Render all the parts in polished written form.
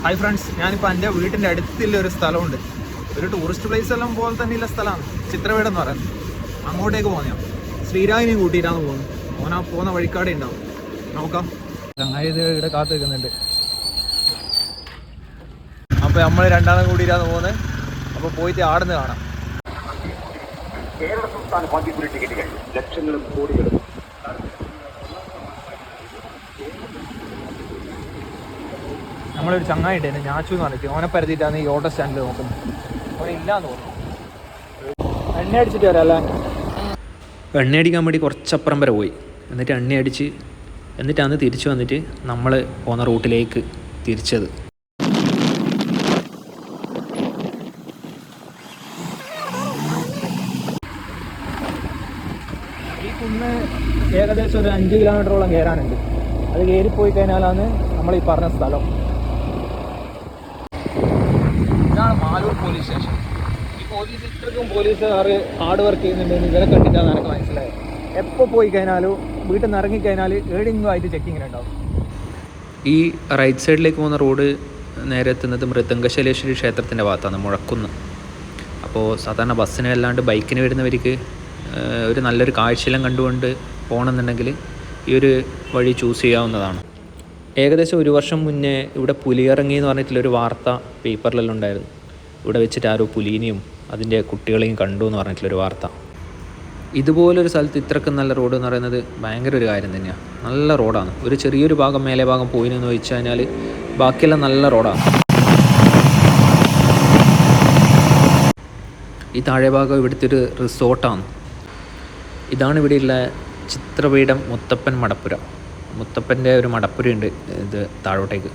Hi friends, ഞാനിപ്പോൾ എൻ്റെ വീട്ടിൻ്റെ അടുത്തുള്ള ഒരു സ്ഥലമുണ്ട്. ഒരു ടൂറിസ്റ്റ് പ്ലേസ് എല്ലാം പോലെ തന്നെയുള്ള സ്ഥലമാണ് ചിത്രവീട് എന്ന് പറയുന്നത്. അങ്ങോട്ടേക്ക് പോകുന്നതാണ്. ശ്രീരാഗിനെയും കൂട്ടിയിട്ടാണ് പോകുന്നത്. ഓനാ പോകുന്ന വഴിക്കാടെ ഉണ്ടാവും. നോക്കാം. ചങ്ങായി ഇവിടെ കാത്തു നിൽക്കുന്നുണ്ട്. അപ്പോൾ നമ്മൾ രണ്ടാളും കൂടിയിട്ടാണ് പോകുന്നത്. അപ്പോൾ പോയിട്ട് ആടുന്ന് കാണാം. കേരള സംസ്ഥാന ഭാഗ്യക്കുറി ടിക്കറ്റുകൾ ലക്ഷങ്ങളും കോടികളും. നമ്മളൊരു ചങ്ങായിട്ട് തന്നെ ഞാച്ചു എന്ന് പറഞ്ഞിട്ട് ഓനെ പരത്തിയിട്ടാണ് ഈ ഓട്ടോ സ്റ്റാൻഡിൽ നോക്കുന്നത്. ഓനില്ലാന്ന് തോന്നുന്നു. എണ്ണ അടിച്ചിട്ട് വരാം അല്ലേ? എണ്ണ അടിക്കാൻ വേണ്ടി കുറച്ചപ്പുറം വരെ പോയി. എന്നിട്ട് എണ്ണ അടിച്ച് എന്നിട്ടാണ് തിരിച്ചു വന്നിട്ട് നമ്മൾ പോകുന്ന റൂട്ടിലേക്ക് തിരിച്ചത്. ഈ കുന്ന് ഏകദേശം ഒരു 5 കിലോമീറ്ററോളം കയറാനുണ്ട്. അത് കയറിപ്പോയി കഴിഞ്ഞാലാണ് നമ്മൾ ഈ പറഞ്ഞ സ്ഥലം. ഇതാണ് മാലൂർ പോലീസ് സ്റ്റേഷൻ. ഈ പോലീസ് ഇത്രയ്ക്കും പോലീസുകാർ ഹാർഡ് വർക്ക് ചെയ്യുന്നുണ്ടെന്ന് ഇവരെ കണ്ടിട്ടാണ് എനിക്ക് മനസ്സിലായത്. എപ്പോൾ പോയി കഴിഞ്ഞാലും വീട്ടിൽ നിന്ന് ഇറങ്ങിക്കഴിഞ്ഞാൽ ഏടെങ്കിലും ആയിട്ട് ചെക്കിങ്ങിനുണ്ടാവും. ഈ റൈറ്റ് സൈഡിലേക്ക് പോകുന്ന റോഡ് നേരെ എത്തുന്നത് മൃദംഗശലേശ്വരി ക്ഷേത്രത്തിൻ്റെ ഭാഗത്താണ്, മുഴക്കുന്ന്. അപ്പോൾ സാധാരണ ബസ്സിന് അല്ലാണ്ട് ബൈക്കിന് വരുന്നവർക്ക് ഒരു നല്ലൊരു കാഴ്ചയെല്ലാം കണ്ടുകൊണ്ട് പോകണമെന്നുണ്ടെങ്കിൽ ഈ ഒരു വഴി ചൂസ് ചെയ്യാവുന്നതാണ്. ഏകദേശം 1 വർഷം മുന്നേ ഇവിടെ പുലിയിറങ്ങി എന്ന് പറഞ്ഞിട്ടുള്ളൊരു വാർത്ത പേപ്പറിലെല്ലാം ഉണ്ടായിരുന്നു. ഇവിടെ വെച്ചിട്ട് ആരോ പുലീനെയും അതിൻ്റെ കുട്ടികളെയും കണ്ടു എന്ന് പറഞ്ഞിട്ടുള്ളൊരു വാർത്ത. ഇതുപോലൊരു സ്ഥലത്ത് ഇത്രയ്ക്കും നല്ല റോഡ് എന്ന് പറയുന്നത് ഭയങ്കര ഒരു കാര്യം തന്നെയാണ്. നല്ല റോഡാണ്. ഒരു ചെറിയൊരു ഭാഗം മേലെ ഭാഗം പോയിന്ന് ചോദിച്ചു കഴിഞ്ഞാൽ ബാക്കിയെല്ലാം നല്ല റോഡാണ്. ഈ താഴെ ഭാഗം ഇവിടുത്തെ ഒരു റിസോർട്ടാണ്. ഇതാണ് ഇവിടെയുള്ള ചിത്രപീഠം മുത്തപ്പൻ മടപ്പുര. മുത്തപ്പൻ്റെ ഒരു മടപ്പുരയുണ്ട് ഇത് താഴോട്ടേക്ക്.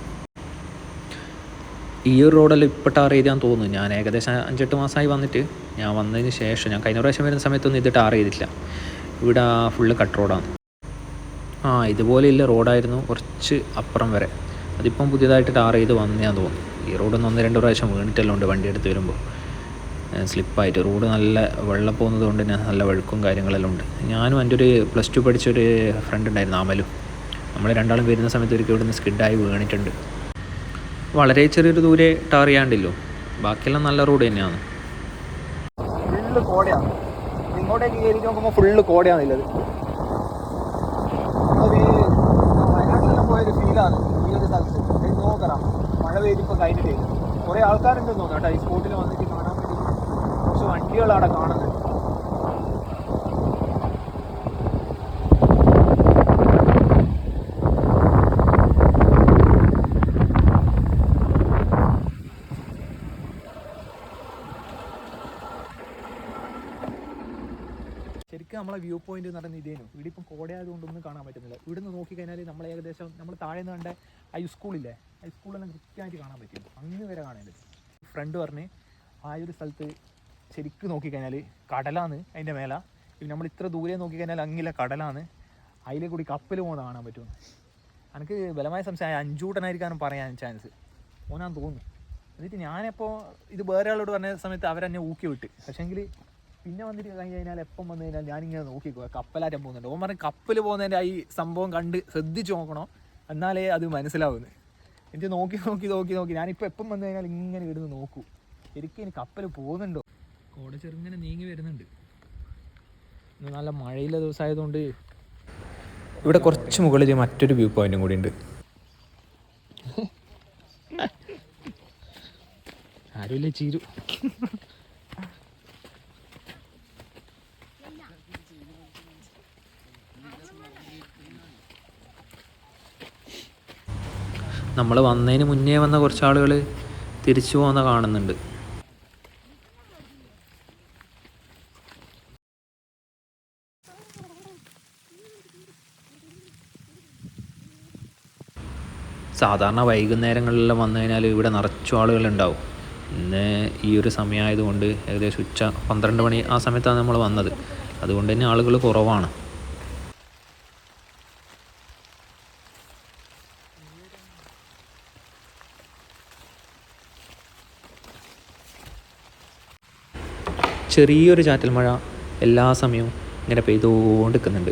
ഈ ഒരു റോഡെല്ലാം ഇപ്പോൾ ടാർ ചെയ്താന്ന് തോന്നുന്നു. ഞാൻ ഏകദേശം 5-8 മാസമായി വന്നിട്ട്. ഞാൻ വന്നതിന് ശേഷം, ഞാൻ കഴിഞ്ഞ പ്രാവശ്യം വരുന്ന സമയത്തൊന്നും ഇത് ടാർ ചെയ്തിട്ടില്ല. ഇവിടെ ഫുള്ള് കട്ട് റോഡാണ്. ഇതുപോലെയുള്ള റോഡായിരുന്നു കുറച്ച് അപ്പുറം വരെ. അതിപ്പം പുതിയതായിട്ട് ടാർ ചെയ്ത് വന്നതാന്ന് തോന്നുന്നു. ഈ റോഡൊന്ന് 1-2 പ്രാവശ്യം വീണിട്ടെല്ലാം ഉണ്ട് വണ്ടി എടുത്ത് വരുമ്പോൾ. സ്ലിപ്പായിട്ട് റോഡ് നല്ല വെള്ളം പോകുന്നത് കൊണ്ട് തന്നെ നല്ല വഴുക്കും കാര്യങ്ങളെല്ലാം ഉണ്ട്. ഞാനും എൻ്റെ ഒരു +2 പഠിച്ചൊരു ഫ്രണ്ട് ഉണ്ടായിരുന്നു, അമലും. നമ്മൾ രണ്ടാളും വരുന്ന സമയത്ത് ഒരിക്കൽ ഇവിടുന്ന് സ്കിഡായി വീണിട്ടുണ്ട്. വളരെ ചെറിയൊരു ദൂരെ ടാർ ചെയ്യാണ്ടില്ലോ, ബാക്കിയെല്ലാം നല്ല റോഡ് തന്നെയാണ്. ഫുള്ള് കോടയാണ്. ഇങ്ങോട്ടേക്ക് കയറി നോക്കുമ്പോൾ ഫുള്ള് കോടയാണുള്ളത്. വയനാട്ടിലെല്ലാം പോയൊരു ഫീലാണ് ഈ ഒരു സ്ഥലത്ത്. നോക്കണം, മഴ പെയ്തിപ്പോൾ കഴിഞ്ഞിട്ടേ കുറേ ആൾക്കാരുണ്ടെന്ന് തോന്നുന്നു കേട്ടോ ഈ സ്പോട്ടിൽ വന്നിട്ട് കാണാൻ വേണ്ടി. കുറച്ച് വണ്ടികളവിടെ കാണുന്നുണ്ട്. ശരിക്കും നമ്മളെ വ്യൂ പോയിന്റ് എന്ന് പറയുന്നത് ഇതേനു. ഇവിടെ ഇപ്പം കോടയായതുകൊണ്ടൊന്നും കാണാൻ പറ്റുന്നില്ല. ഇവിടുന്ന് നോക്കിക്കഴിഞ്ഞാൽ നമ്മൾ ഏകദേശം നമ്മൾ താഴെ നിന്ന് കണ്ട ഹൈസ്കൂളില്ലേ, ഹൈസ്കൂളെല്ലാം കൃത്യമായിട്ട് കാണാൻ പറ്റും. അങ്ങ് വരെ കാണാൻ പറ്റും. ഫ്രണ്ട് പറഞ്ഞ് ആ ഒരു സ്ഥലത്ത് ശരിക്കും നോക്കിക്കഴിഞ്ഞാൽ കടലാണ് അതിൻ്റെ മേലെ. പിന്നെ നമ്മൾ ഇത്ര ദൂരെ നോക്കിക്കഴിഞ്ഞാൽ അങ്ങില്ല കടലാണ്. അതിലെ കൂടി കപ്പൽ പോകുന്ന കാണാൻ പറ്റും. എനിക്ക് ബലമായ സംശയം അഞ്ചൂട്ടനായിരിക്കാനും പറയാൻ ചാൻസ് ഓനാന്ന് തോന്നുന്നു. എന്നിട്ട് ഞാനിപ്പോൾ ഇത് വേറെ ആളോട് പറഞ്ഞ സമയത്ത് അവരെന്നെ ഊക്കി വിട്ട്. പക്ഷേങ്കിൽ പിന്നെ വന്നിട്ട് കഴിഞ്ഞാൽ എപ്പം വന്നു കഴിഞ്ഞാൽ ഞാനിങ്ങനെ നോക്കിക്കോ കപ്പലാറ്റം പോകുന്നുണ്ട്. ഓൻ പറഞ്ഞ് കപ്പൽ പോകുന്നതിൻ്റെ ഈ സംഭവം കണ്ട് ശ്രദ്ധിച്ച് നോക്കണം, എന്നാലേ അത് മനസ്സിലാവുന്നത്. എനിക്ക് നോക്കി ഞാനിപ്പോൾ എപ്പം വന്നു കഴിഞ്ഞാൽ ഇങ്ങനെ ഇടുന്ന് നോക്കൂ. ശരിക്കും ഇനി കപ്പൽ പോകുന്നുണ്ടോ? കോട ചെറുങ്ങനെ നീങ്ങി വരുന്നുണ്ട്. ഇന്ന് നല്ല മഴയുള്ള ദിവസമായതുകൊണ്ട് ഇവിടെ കുറച്ച് മുകളിൽ മറ്റൊരു വ്യൂ പോയിന്റും കൂടി ഉണ്ട്. ആരുമില്ലേ ചീരു. നമ്മൾ വന്നതിന് മുന്നേ വന്ന കുറച്ച് ആളുകൾ തിരിച്ചു പോകുന്ന കാണുന്നുണ്ട്. സാധാരണ വൈകുന്നേരങ്ങളിലെല്ലാം വന്നു കഴിഞ്ഞാൽ ഇവിടെ നിറച്ചു ആളുകളുണ്ടാവും. ഇന്ന് ഈ ഒരു സമയമായതുകൊണ്ട് ഏകദേശം ഉച്ച 12 മണി ആ സമയത്താണ് നമ്മൾ വന്നത്. അതുകൊണ്ട് തന്നെ ആളുകൾ കുറവാണ്. ചെറിയൊരു ചാറ്റൽ മഴ എല്ലാ സമയവും ഇങ്ങനെ പെയ്തുകൊണ്ട് നിൽക്കുന്നുണ്ട്.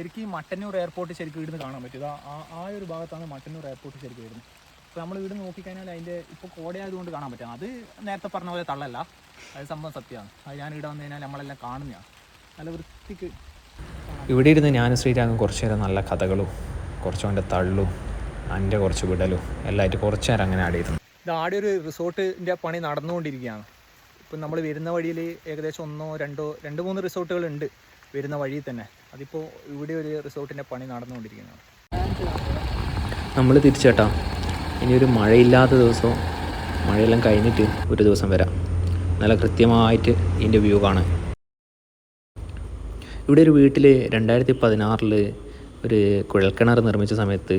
ശരിക്കും ഈ മട്ടന്നൂർ എയർപോർട്ട് ശരിക്കും ഇവിടുന്ന് കാണാൻ പറ്റും. ആ ഒരു ഭാഗത്താണ് മട്ടന്നൂർ എയർപോർട്ട് ശരിക്കും വരുന്നത്. അപ്പോൾ നമ്മൾ ഇവിടെ നോക്കിക്കഴിഞ്ഞാൽ അതിൻ്റെ ഇപ്പോൾ കോടയായതുകൊണ്ട് കാണാൻ പറ്റും. അത് നേരത്തെ പറഞ്ഞ പോലെ തള്ളല്ല, അത് സംഭവം സത്യമാണ്. അത് ഞാൻ ഇവിടെ വന്നു കഴിഞ്ഞാൽ നമ്മളെല്ലാം കാണുന്നതാണ്. നല്ല വൃത്തിക്ക് ഇവിടെ ഇരുന്ന് ഞാൻ ശ്രീരാഗം കുറച്ച് നേരം നല്ല കഥകളും കുറച്ച് അവൻ്റെ തള്ളും എൻ്റെ കുറച്ച് വിടലും എല്ലാമായിട്ട് കുറച്ച് നേരം അങ്ങനെ ആടിയിരുന്നു. ഇത് ആടെ ഒരു റിസോർട്ടിൻ്റെ പണി നടന്നുകൊണ്ടിരിക്കുകയാണ്. ഇപ്പം നമ്മൾ വരുന്ന വഴിയിൽ ഏകദേശം 1-2-3 റിസോർട്ടുകളുണ്ട് വരുന്ന വഴിയിൽ തന്നെ. അതിപ്പോൾ ഇവിടെ ഒരു റിസോർട്ടിൻ്റെ പണി നടന്നുകൊണ്ടിരിക്കുന്നതാണ്. നമ്മൾ തിരിച്ചേട്ടാ ഇനി ഒരു മഴയില്ലാത്ത ദിവസവും മഴയെല്ലാം കഴിഞ്ഞിട്ട് ഒരു ദിവസം വരാം, നല്ല കൃത്യമായിട്ട് ഇതിൻ്റെ വ്യൂ കാണാൻ. ഇവിടെ ഒരു വീട്ടിൽ 2016 ഒരു കുഴൽക്കിണർ നിർമ്മിച്ച സമയത്ത്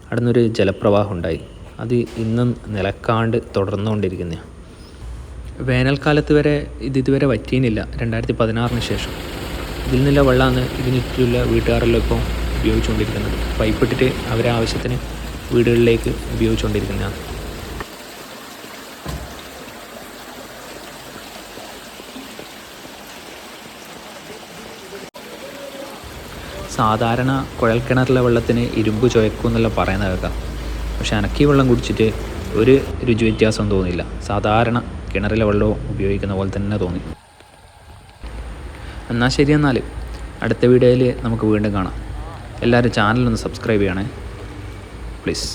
അവിടെ നിന്നൊരു ജലപ്രവാഹം ഉണ്ടായി. അത് ഇന്നും നിലക്കാണ്ട് തുടർന്നുകൊണ്ടിരിക്കുന്നതാണ്. വേനൽക്കാലത്ത് വരെ ഇതുവരെ വറ്റിയുന്നില്ല. 2016 ശേഷം ഇതിൽ നിന്നുള്ള വെള്ളമാണ് ഇതിന് ചുറ്റുമുള്ള വീട്ടുകാരെല്ലാം ഇപ്പോൾ ഉപയോഗിച്ചുകൊണ്ടിരിക്കുന്നത്. പൈപ്പിട്ടിട്ട് അവരെ ആവശ്യത്തിന് വീടുകളിലേക്ക് ഉപയോഗിച്ചുകൊണ്ടിരിക്കുന്നതാണ്. സാധാരണ കുഴൽക്കിണറിലെ വെള്ളത്തിന് ഇരുമ്പ് ചുവക്കും എന്നുള്ള പറയുന്നത് കേൾക്കാം. പക്ഷെ എനിക്ക് വെള്ളം കുടിച്ചിട്ട് ഒരു രുചി വ്യത്യാസം തോന്നിയില്ല. സാധാരണ കിണറിലെ വെള്ളവും ഉപയോഗിക്കുന്ന പോലെ തന്നെ തോന്നി. എന്നാൽ ശരി, എന്നാൽ അടുത്ത വീഡിയോയിൽ നമുക്ക് വീണ്ടും കാണാം. എല്ലാവരും ചാനലൊന്ന് സബ്സ്ക്രൈബ് ചെയ്യണേ പ്ലീസ്.